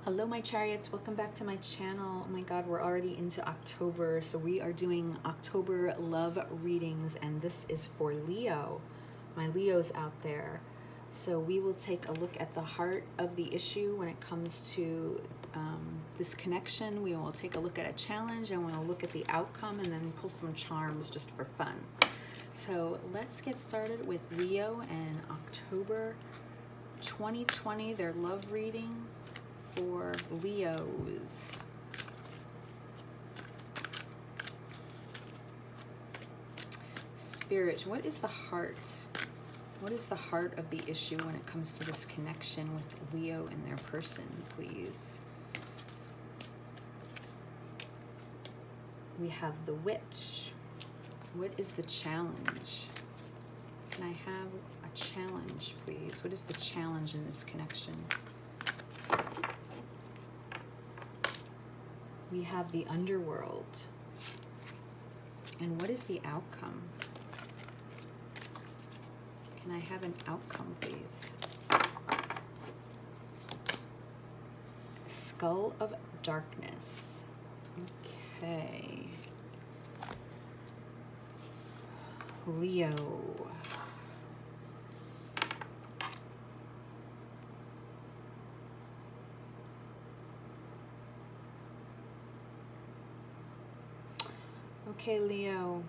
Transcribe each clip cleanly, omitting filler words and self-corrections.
Hello my chariots, welcome back to my channel. Oh my god, we're already into October, so we are doing October love readings, and this is for Leo, my Leos out there. So we will take a look at the heart of the issue when it comes to this connection. We will take a look at a challenge, and we'll look at the outcome, and then pull some charms just for fun. So let's get started with Leo and October 2020, their love reading for Leos. Spirit, what is the heart? What is the heart of the issue when it comes to this connection with Leo and their person, please? We have the Witch. What is the challenge? Can I have a challenge, please? What is the challenge in this connection? We have the underworld. And what is the outcome? Can I have an outcome, please? Skull of darkness. Okay. Leo. Okay, Leo,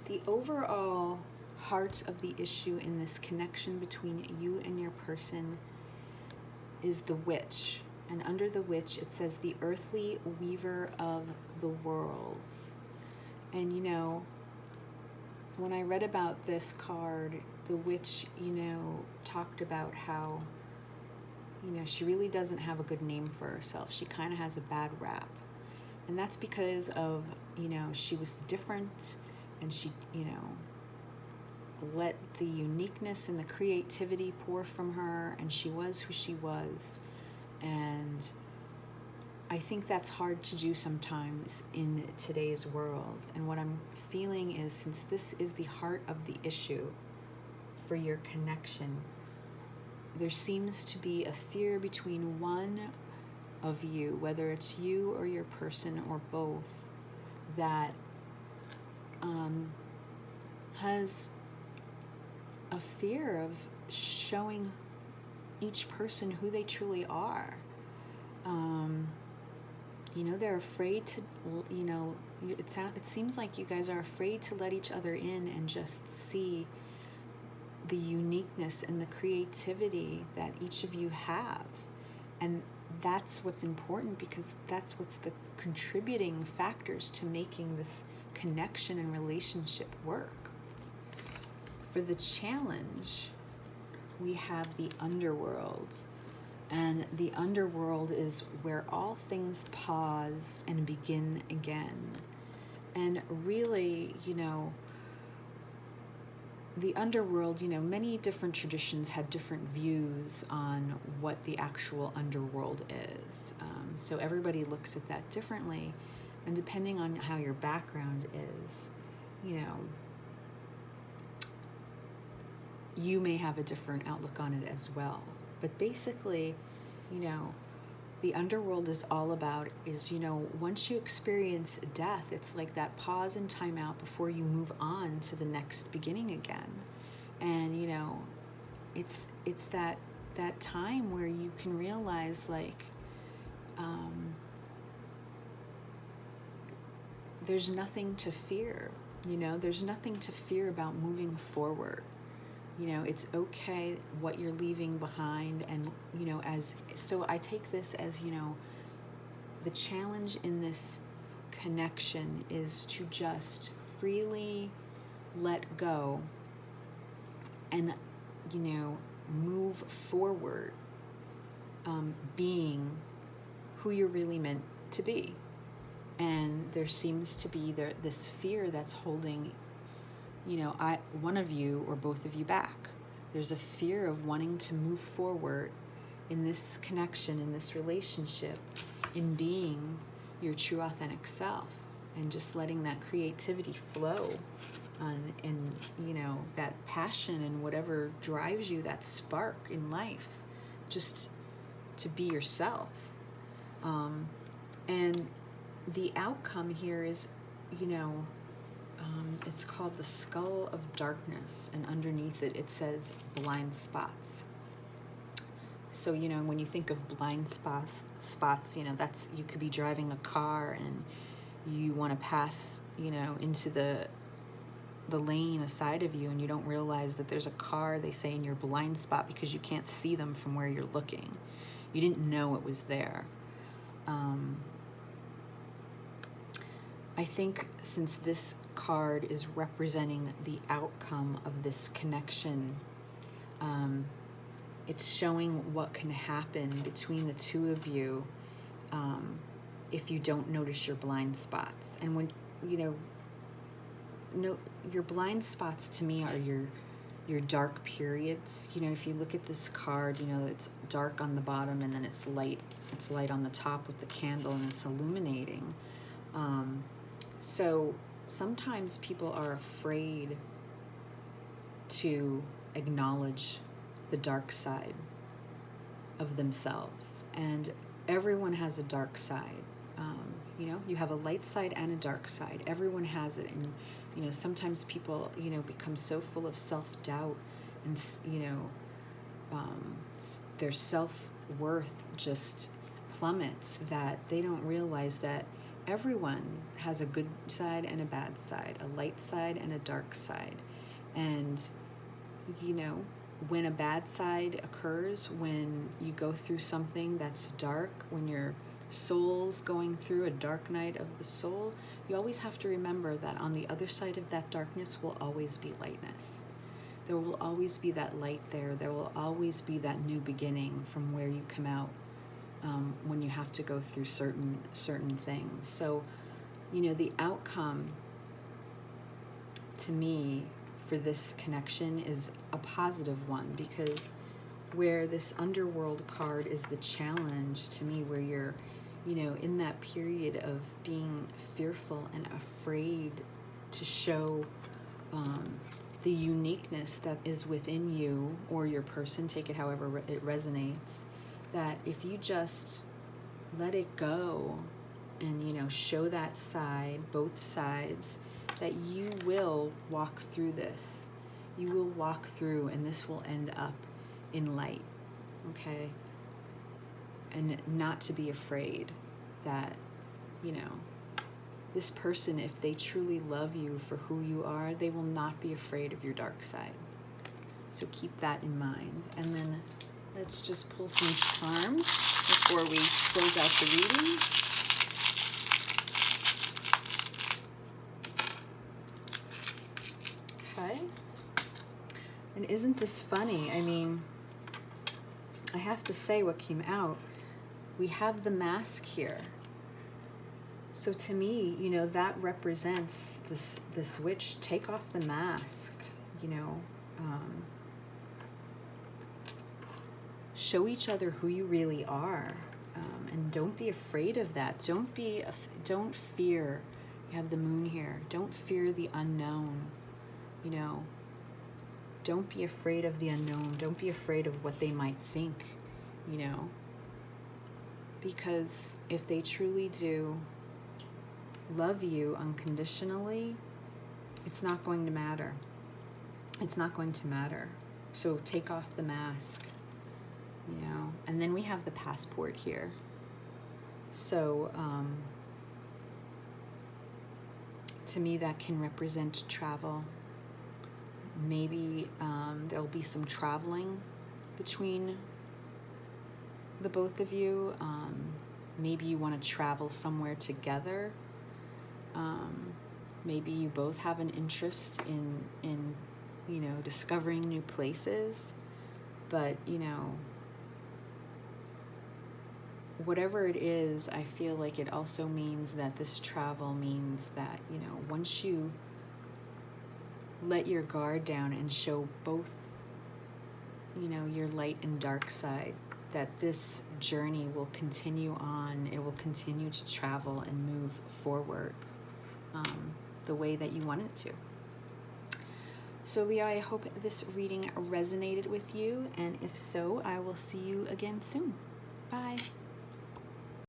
the overall heart of the issue in this connection between you and your person is the Witch. And under the Witch, it says the earthly weaver of the worlds. And, you know, when I read about this card, the Witch, you know, talked about how, you know, she really doesn't have a good name for herself. She kind of has a bad rap. And that's because of, you know, she was different, and she, you know, let the uniqueness and the creativity pour from her, and she was who she was. And I think that's hard to do sometimes in today's world. And what I'm feeling is, since this is the heart of the issue for your connection, there seems to be a fear between one of you, whether it's you or your person or both, that has a fear of showing each person who they truly are. You know, they're afraid to, you know, it seems like you guys are afraid to let each other in and just see the uniqueness and the creativity that each of you have. And that's what's important, because that's what's the contributing factors to making this connection and relationship work. For the challenge, we have the underworld. And the underworld is where all things pause and begin again. And really, you know, the underworld, you know, many different traditions had different views on what the actual underworld is. So everybody looks at that differently. And depending on how your background is, you know, you may have a different outlook on it as well. But basically, you know, the underworld is all about is, you know, once you experience death, it's like that pause and time out before you move on to the next beginning again. And, you know, it's that time where you can realize, like, there's nothing to fear, you know, there's nothing to fear about moving forward. You know, it's okay what you're leaving behind. And, you know, so I take this as, you know, the challenge in this connection is to just freely let go and, you know, move forward, being who you're really meant to be. And there seems to be this fear that's holding, you know, one of you or both of you back. There's a fear of wanting to move forward in this connection, in this relationship, in being your true authentic self, and just letting that creativity flow, and you know, that passion and whatever drives you, that spark in life, just to be yourself. And the outcome here is, it's called the skull of darkness, and underneath it, it says blind spots. So, when you think of blind spots, that's, you could be driving a car and you want to pass, into the lane aside of you, and you don't realize that there's a car, they say, in your blind spot because you can't see them from where you're looking. You didn't know it was there. I think since this card is representing the outcome of this connection, it's showing what can happen between the two of you if you don't notice your blind spots. And when, your blind spots to me are your dark periods. If you look at this card, it's dark on the bottom and then it's light on the top with the candle, and it's illuminating. So sometimes people are afraid to acknowledge the dark side of themselves, and everyone has a dark side. You have a light side and a dark side. Everyone has it. And sometimes people become so full of self-doubt, and their self-worth just plummets, that they don't realize that everyone has a good side and a bad side, a light side and a dark side. And when a bad side occurs, when you go through something that's dark, when your soul's going through a dark night of the soul, you always have to remember that on the other side of that darkness will always be lightness. There will always be that light there. There will always be that new beginning from where you come out when you have to go through certain things. So, the outcome to me for this connection is a positive one, because where this underworld card is the challenge to me, where you're in that period of being fearful and afraid to show the uniqueness that is within you or your person, take it however it resonates, that if you just let it go and show that side, both sides, that you will walk through this. You will walk through, and this will end up in light, okay? And not to be afraid that, this person, if they truly love you for who you are, they will not be afraid of your dark side. So keep that in mind. And then let's just pull some charms before we close out the reading. Okay. And isn't this funny? I mean, I have to say what came out. We have the mask here. So to me, that represents this witch. Take off the mask, show each other who you really are, and don't be afraid of that. Don't fear. You have the moon here. Don't fear the unknown. Don't be afraid of the unknown. Don't be afraid of what they might think. Because if they truly do love you unconditionally, it's not going to matter. It's not going to matter. So take off the mask, and then we have the passport here. So to me, that can represent travel. Maybe there'll be some traveling between the both of you. Maybe you want to travel somewhere together. Maybe you both have an interest in discovering new places. But, whatever it is, I feel like it also means that this travel means that, once you let your guard down and show both, your light and dark side, that this journey will continue on. It will continue to travel and move forward the way that you want it to. So Leo, I hope this reading resonated with you, and if so, I will see you again soon. Bye.